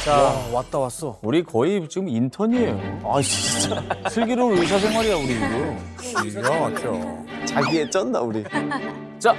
자, 왔다 왔어. 우리 거의 지금 인턴이에요. 아, 진짜. 슬기로운 의사생활이야 우리 지금. 기가 막혀. 자기에 쩐다 우리. 자,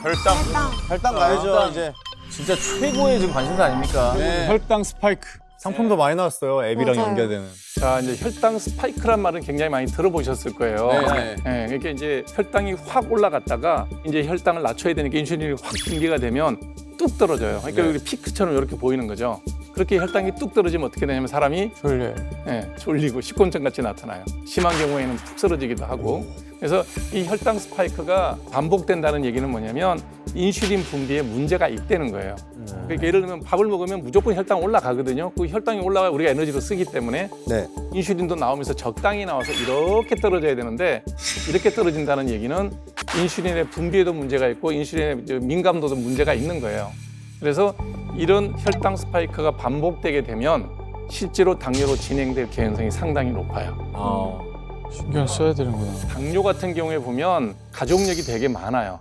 혈당 가야죠 혈당. 이제. 진짜 최고의 지금 관심사 아닙니까? 네. 혈당 스파이크. 상품도 많이 나왔어요. 앱이랑 맞아요. 연계되는. 자, 이제 혈당 스파이크란 말은 굉장히 많이 들어보셨을 거예요. 네. 네, 그러니까 이제 혈당이 확 올라갔다가 이제 혈당을 낮춰야 되니까 인슐린이 확 분비가 되면 뚝 떨어져요. 그러니까 여기 피크처럼 이렇게 보이는 거죠. 그렇게 혈당이 뚝 떨어지면 어떻게 되냐면 사람이 졸려요. 졸리고 식곤증 같이 나타나요. 심한 경우에는 푹 쓰러지기도 하고. 그래서 이 혈당 스파이크가 반복된다는 얘기는 뭐냐면 인슐린 분비에 문제가 있다는 거예요. 그러니까 예를 들면 밥을 먹으면 무조건 혈당 올라가거든요. 그 혈당이 올라가 우리가 에너지로 쓰기 때문에 네. 인슐린도 나오면서 적당히 나와서 이렇게 떨어져야 되는데 이렇게 떨어진다는 얘기는 인슐린의 분비에도 문제가 있고 인슐린의 민감도도 문제가 있는 거예요. 그래서 이런 혈당 스파이크가 반복되게 되면 실제로 당뇨로 진행될 개연성이 상당히 높아요. 신경 써야 되는구나. 당뇨 같은 경우에 보면 가족력이 되게 많아요.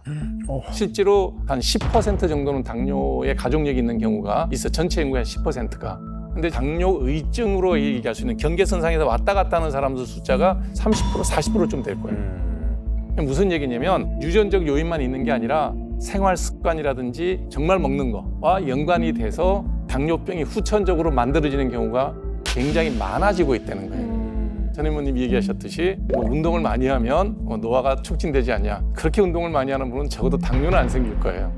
실제로 한 10% 정도는 당뇨에 가족력이 있는 경우가 있어. 전체 인구의 한 10%가. 근데 당뇨의증으로 얘기할 수 있는 경계선상에서 왔다 갔다 하는 사람들 숫자가 30%, 40%좀 될 거예요. 무슨 얘기냐면 유전적 요인만 있는 게 아니라 생활 습관이라든지 정말 먹는 거와 연관이 돼서 당뇨병이 후천적으로 만들어지는 경우가 굉장히 많아지고 있다는 거예요. 전현무님 얘기하셨듯이 뭐 운동을 많이 하면 노화가 촉진되지 않냐. 그렇게 운동을 많이 하는 분은 적어도 당뇨는 안 생길 거예요.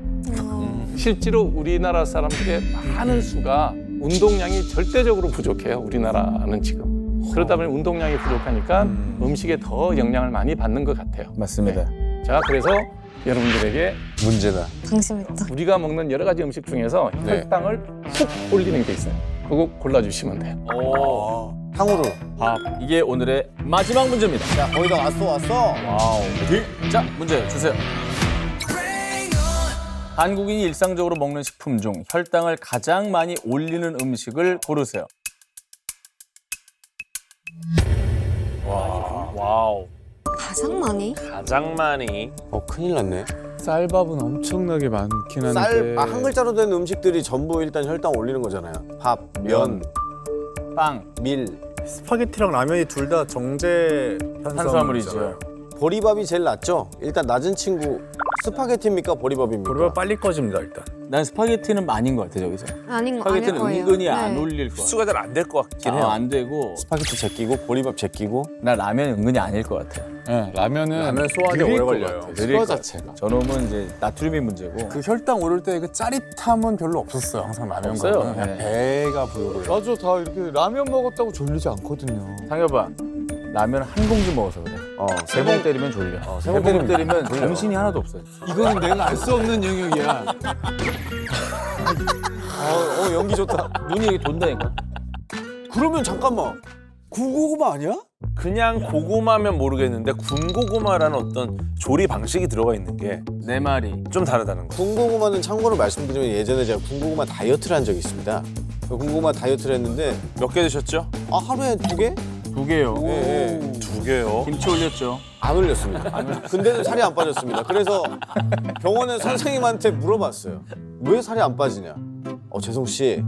실제로 우리나라 사람들의 많은 수가 운동량이 절대적으로 부족해요. 우리나라는 지금. 그러다 보니 운동량이 부족하니까 음식에 더 영향을 많이 받는 것 같아요. 맞습니다. 자, 그래서 여러분들에게 문제다. 당심했다. 우리가 먹는 여러 가지 음식 중에서 혈당을 훅 올리는 게 있어요. 그거 골라주시면 돼요. 탕후루. 밥. 이게 오늘의 마지막 문제입니다. 야 거의 다 왔어. 와우. 자, 문제 주세요. 한국인이 일상적으로 먹는 식품 중 혈당을 가장 많이 올리는 음식을 고르세요. 와우. 가장 많이? 가장 많이. 큰일 났네. 쌀밥은 엄청나게 많긴 한데. 한 글자로 된 음식들이 전부 일단 혈당 올리는 거잖아요. 밥, 면, 빵. 밀. 스파게티랑 라면이 둘 다 정제 탄수화물이죠. 보리밥이 제일 낫죠? 일단 낮은 친구 스파게티입니까? 보리밥입니까? 보리밥 빨리 꺼집니다 일단. 난 스파게티는 많인 것 같아 저기서. 아닌 거 아닐 스파게티는 거예요. 은근히 네. 안 올릴 것 같아. 수가 잘 안 될 것 같긴 해요. 안 되고 스파게티 제끼고 보리밥 제끼고. 나 라면 은근히 아닐 것 같아. 네, 라면은 라면 소화하기 느릴 오래 것 걸려요. 같아요. 느릴 소화 것 자체가. 저놈은 이제 나트륨이 문제고. 그 혈당 오를 때 그 짜릿함은 별로 없었어요. 항상 라면 없어요. 가면 그냥 네. 배가 부르고요. 맞아, 다 이렇게 라면 먹었다고 졸리지 않거든요. 상여봐. 라면 한 공기 먹어서 그래. 세 번 때리면 졸려. 세 번 때리면 정신이 하나도 없어요. 이거는 내가 알 수 없는 영역이야. 연기 좋다. 눈이 이렇게 돈다니까. 그러면 잠깐만. 군고구마 아니야? 그냥 고구마면 모르겠는데 군고구마라는 어떤 조리 방식이 들어가 있는 게 좀 내 말이. 다르다는 거. 군고구마는 참고로 말씀드리면 예전에 제가 군고구마 다이어트를 한 적이 있습니다. 군고구마 다이어트를 했는데 몇 개 드셨죠? 하루에 2개? 2개요. 예. 2개요. 김치 올렸죠. 안 올렸습니다. 근데도 살이 안 빠졌습니다. 그래서 병원에 선생님한테 물어봤어요. 왜 살이 안 빠지냐? 재성 씨,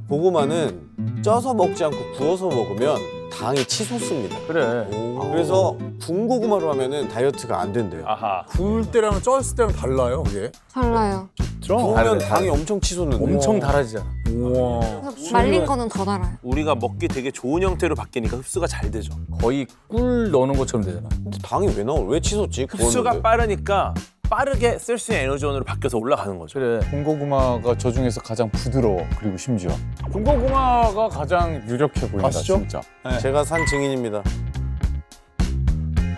고구마는 쪄서 먹지 않고 구워서 먹으면 당이 치솟습니다. 그래. 그래서 군고구마로 하면은 다이어트가 안 된대요. 아하. 구울 때랑 쪄었을 때랑 달라요, 그게. 달라요. 구우면 당이 엄청 치솟는데. 엄청 달아지잖아. 우와. 그래서 말린 거는 더 달아요. 우리가 먹기 되게 좋은 형태로 바뀌니까 흡수가 잘 되죠. 거의 꿀 넣는 것처럼 되잖아. 당이 왜 나올? 왜 치솟지? 흡수가 구웠는데. 빠르니까 빠르게 쓸 수 있는 에너지원으로 바뀌어서 올라가는 거죠. 그래. 군고구마가 저 중에서 가장 부드러워. 그리고 심지어 군고구마가 가장 유력해 보인다, 아시죠? 진짜. 제가 산 증인입니다.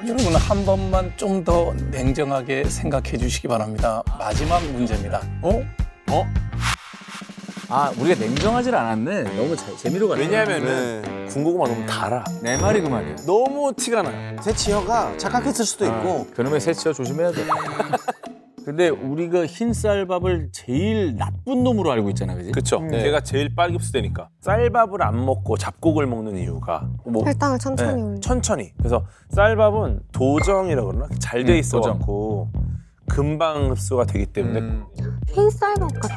여러분 한 번만 좀 더 냉정하게 생각해 주시기 바랍니다. 마지막 문제입니다. 우리가 냉정하질 않았네. 너무 재미로 갔네. 왜냐하면은 군고구마 너무 달아. 내 말이 그 말이야. 너무 티가 나요. 새치혀가 착각했을 수도 있고. 그놈의 새치어 조심해야 돼. 근데 우리가 흰쌀밥을 제일 나쁜 놈으로 알고 있잖아, 그지? 그렇죠. 걔가 제일 빨리 흡수되니까. 쌀밥을 안 먹고 잡곡을 먹는 이유가 뭐 혈당을 천천히 네, 올려. 천천히. 그래서 쌀밥은 도정이라고 그러나 잘 돼 있어갖고 금방 흡수가 되기 때문에 흰쌀밥 같아.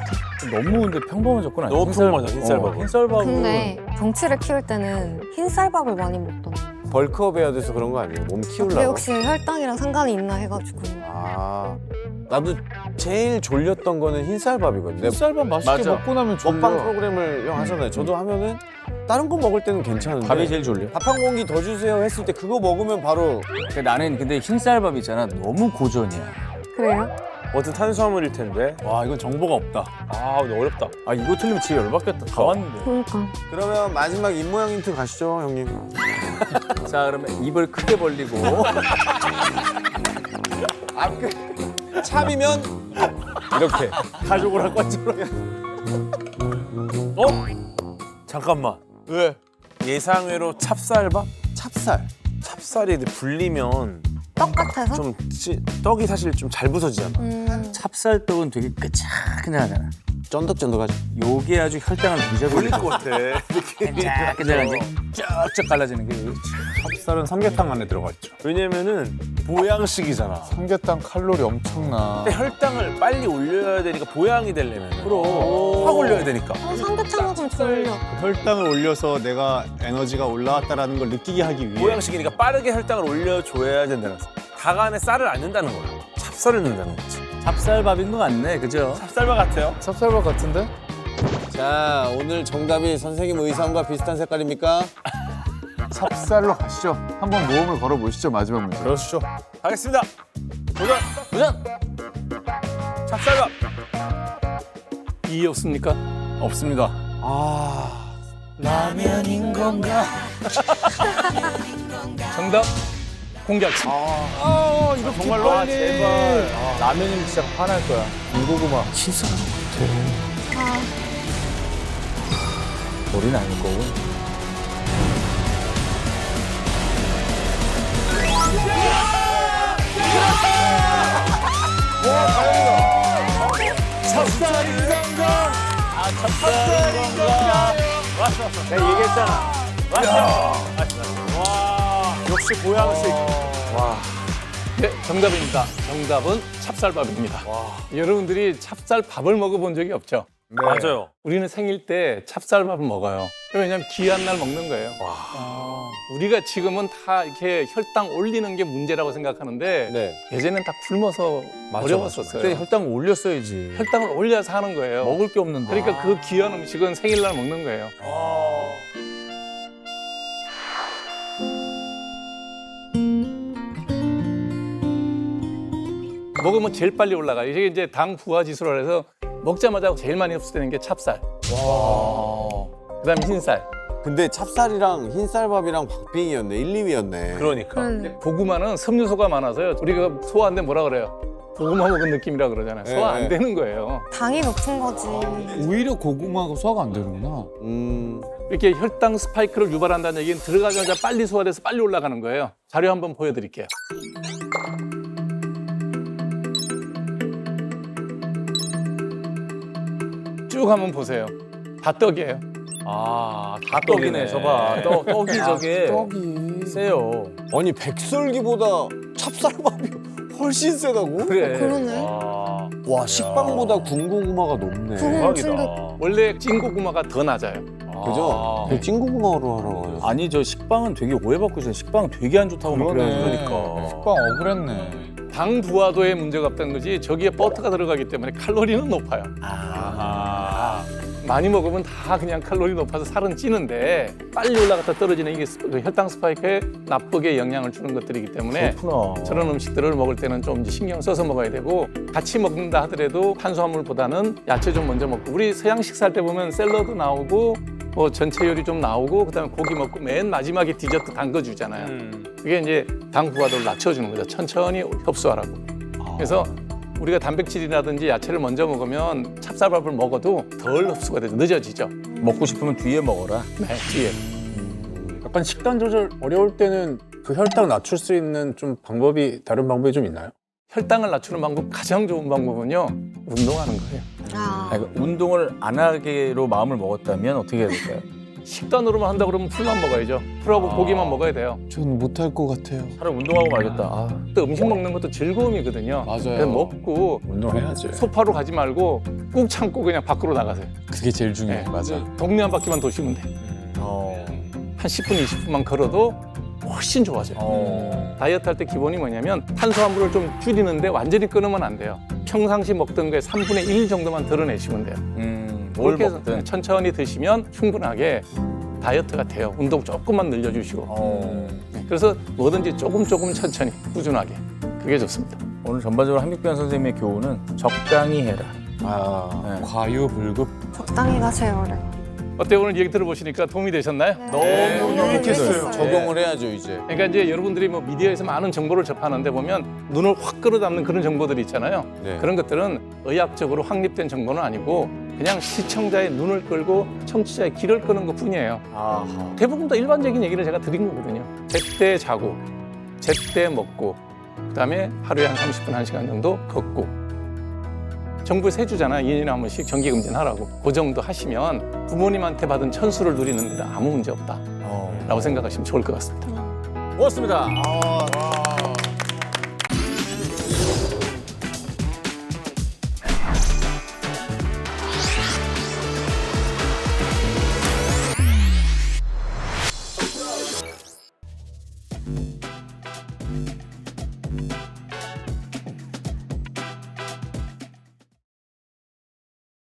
너무 근데 평범한 접근 아니야? 너무 평범하다, 흰쌀밥은. 흰쌀밥은 근데 덩치를 키울 때는 흰쌀밥을 많이 먹던데. 벌크업 해야 돼서 그런 거 아니에요? 몸 그게 키우려고? 혹시 혈당이랑 상관이 있나 해가지고. 아, 나도 제일 졸렸던 거는 흰쌀밥이거든. 내가 흰쌀밥 맛있게 맞아. 먹고 나면 졸려. 먹방 프로그램을 형 하잖아요. 저도 하면은 다른 거 먹을 때는 괜찮은데 밥이 제일 졸려. 밥 한 공기 더 주세요 했을 때 그거 먹으면 바로 나는 근데 흰쌀밥 있잖아. 너무 고전이야. 그래요? 어떤 탄수화물일 텐데. 와 이건 정보가 없다. 아, 근데 어렵다. 아 이거 틀리면 진짜 열받겠다. 다 왔는데. 그러니까. 그러면 마지막 입모양 힌트 가시죠 형님. 자 그러면 입을 크게 벌리고 참이면 이렇게 가족을 할 것처럼. 잠깐만. 왜? 예상외로 찹쌀밥? 찹쌀. 찹쌀이 불리면 떡 같아서? 좀 떡이 사실 좀 잘 부서지잖아. 찹쌀떡은 되게 끄적끄적하잖아. 쫀득쫀득하지. 요게 아주 혈당을 굉장히 올릴 것 같아. 끈적끈적한데 쫙쫙 갈라지는 게 찹쌀은 삼계탕 안에 들어가 있죠. 왜냐면은 보양식이잖아. 삼계탕 칼로리 엄청나. 근데 혈당을 빨리 올려야 되니까 보양이 되려면 확 올려야 되니까. 삼계탕 먹으면 졸려. 혈당을 올려서 내가 에너지가 올라왔다라는 걸 느끼게 하기 위해 보양식이니까 빠르게 혈당을 올려줘야 된다는 거지. 닭 안에 쌀을 안 넣는다는 거야. 찹쌀을 넣는다는 거지. 찹쌀밥인 것 같네, 그죠? 찹쌀밥 같아요. 찹쌀밥 같은데? 자 오늘 정답이 선생님 의상과 비슷한 색깔입니까? 찹쌀로 가시죠. 한번 모험을 걸어보시죠, 마지막 문제. 그러시죠. 가겠습니다. 도전! 찹쌀밥! 이해 없습니까? 없습니다. 아 라면인 건가? 정답 공개하겠습니다. 이거 정말로? 아, 제발. 라면이면 진짜 화날 거야. 군고구마. 머리는 아닐 거고. 내가 얘기했잖아. 역시 보양식. 네, 정답입니다. 정답은 찹쌀밥입니다. 여러분들이 찹쌀밥을 먹어본 적이 없죠? 맞아요. 우리는 생일 때 찹쌀밥을 먹어요. 왜냐면 귀한 날 먹는 거예요. 우리가 지금은 다 이렇게 혈당 올리는 게 문제라고 생각하는데 네. 예전엔 다 굶어서 어려웠었어요. 그때 혈당을 올렸어야지. 혈당을 올려서 하는 거예요. 먹을 게 없는데. 그러니까 그 귀한 음식은 생일날 먹는 거예요. 먹으면 제일 빨리 올라가요. 이게 이제 당 부하 지수라 해서 먹자마자 제일 많이 흡수되는 게 찹쌀. 그다음에 흰쌀. 근데 찹쌀이랑 흰쌀밥이랑 박빙이었네. 1, 2위였네. 그러니까. 그러네. 고구마는 섬유소가 많아서요. 우리가 소화하는데 뭐라 그래요? 고구마 먹은 느낌이라 그러잖아요. 소화 안 되는 거예요. 당이 높은 거지. 오히려 고구마가 소화가 안 되는구나. 이렇게 혈당 스파이크를 유발한다는 얘기는 들어가자마자 빨리 소화돼서 빨리 올라가는 거예요. 자료 한번 보여드릴게요. 쭉 한번 보세요. 다 떡이에요. 다 떡이네, 저봐. 떡이 저게 떡이. 세요. 아니 백설기보다 찹쌀밥이 훨씬 세다고? 그래. 그러네. 와 식빵보다 군고구마가 높네. 그건 충격. 원래 찐고구마가 더 낮아요. 그죠? 그 찐고구마로 하라고 해요. 아니 저 식빵은 되게 오해받고 있어요. 식빵 되게 안 좋다고 막 그러네. 그러니까. 식빵 억울했네. 당 부하도에 문제가 없다는 거지 저기에 버터가 들어가기 때문에 칼로리는 높아요. 많이 먹으면 다 그냥 칼로리 높아서 살은 찌는데 빨리 올라갔다 떨어지는 이게 그 혈당 스파이크에 나쁘게 영향을 주는 것들이기 때문에 그렇구나. 저런 음식들을 먹을 때는 좀 이제 신경 써서 먹어야 되고 같이 먹는다 하더라도 탄수화물보다는 야채 좀 먼저 먹고 우리 서양 식사할 때 보면 샐러드 나오고 뭐 전체 요리 좀 나오고 그다음에 고기 먹고 맨 마지막에 디저트 담궈주잖아요. 그게 이제 당 부하도를 낮춰주는 거죠. 천천히 흡수하라고. 그래서 우리가 단백질이라든지 야채를 먼저 먹으면 찹쌀밥을 먹어도 덜 흡수가 돼서 늦어지죠. 먹고 싶으면 뒤에 먹어라. 네, 뒤에. 약간 식단 조절 어려울 때는 그 혈당 낮출 수 있는 좀 다른 방법이 좀 있나요? 혈당을 낮추는 방법 가장 좋은 방법은요. 운동하는 거예요. 아, 아니, 그러니까 운동을 안 하기로 마음을 먹었다면 어떻게 해야 될까요? 식단으로만 한다 그러면 풀만 먹어야죠. 풀하고 고기만 먹어야 돼요. 전 못할 것 같아요. 차라리 운동하고 말겠다. 아. 또 음식 먹는 것도 즐거움이거든요. 맞아요. 그래서 먹고 운동해야지. 소파로 가지 말고 꾹 참고 그냥 밖으로 나가세요. 그게 제일 중요해. 네. 맞아. 동네 한 바퀴만 도시면 돼. 한 10분, 20분만 걸어도 훨씬 좋아져요. 다이어트 할 때 기본이 뭐냐면 탄수화물을 좀 줄이는데 완전히 끊으면 안 돼요. 평상시 먹던 거에 3분의 1 정도만 덜어내시면 돼요. 뭘 그렇게 해서 먹든. 천천히 드시면 충분하게 다이어트가 돼요. 운동 조금만 늘려주시고. 네, 그래서 뭐든지 조금 천천히 꾸준하게. 그게 좋습니다. 오늘 전반적으로 한บิ๊변 선생님의 교훈은 적당히 해라. 아, 과유불급. 적당히 가세요를. 어때요? 오늘 얘기 들어보시니까 도움이 되셨나요? 네. 너무 유익했어요. 적용을 해야죠 이제. 그러니까 이제 여러분들이 뭐 미디어에서 많은 정보를 접하는데 보면 눈을 확 끌어담는 그런 정보들이 있잖아요. 네. 그런 것들은 의학적으로 확립된 정보는 아니고 그냥 시청자의 눈을 끌고 청취자의 귀를 끄는 것 뿐이에요. 아하. 대부분 다 일반적인 얘기를 제가 드린 거거든요. 제때 자고, 제때 먹고, 그다음에 하루에 한 30분, 1시간 정도 걷고. 정부에서 해주잖아. 2년에 한 번씩 정기검진하라고. 그 정도 하시면 부모님한테 받은 천수를 누리는 데는 아무 문제 없다. 라고 생각하시면 좋을 것 같습니다. 고맙습니다.